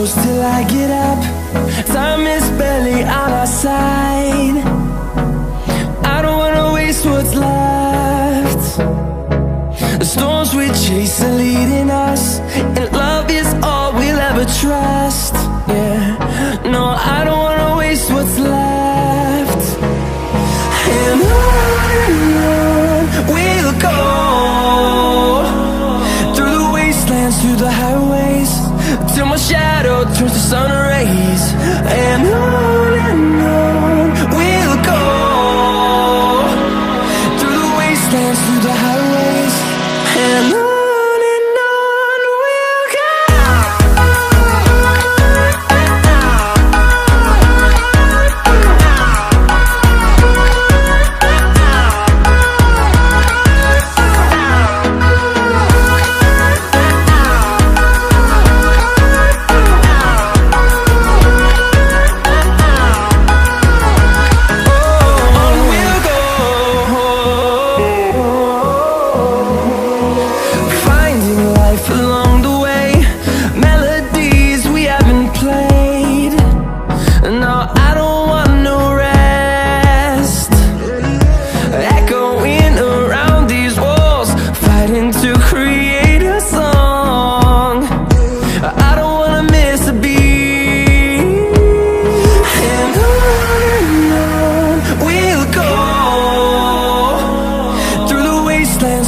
close till I get up. Time is barely on our side. I don't wanna waste what's left. The storms we chase are leading us, and love is all we'll ever trust. Yeah, no, I don't wanna waste what's left. And on we'll go, through the wastelands, through the highways, till my shadow turns to sun rays. And on we'll go, through the wastelands, through the highways, and on we'll go.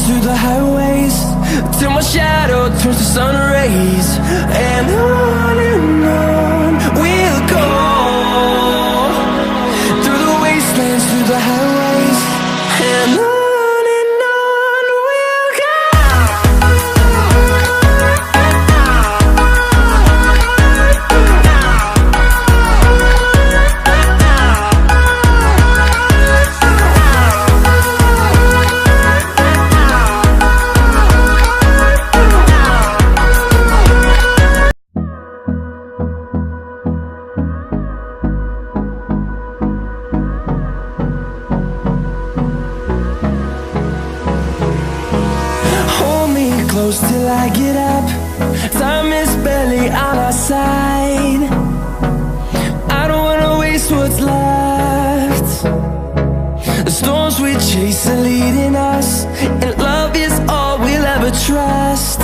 Through the highways, till my shadow turns to sun rays. And on we'll go, through the wastelands, through the highways, and on we'll go. Close till I get up. Time is barely on our side. I don't wanna waste what's left. The storms we chase are leading us, and love is all we'll ever trust.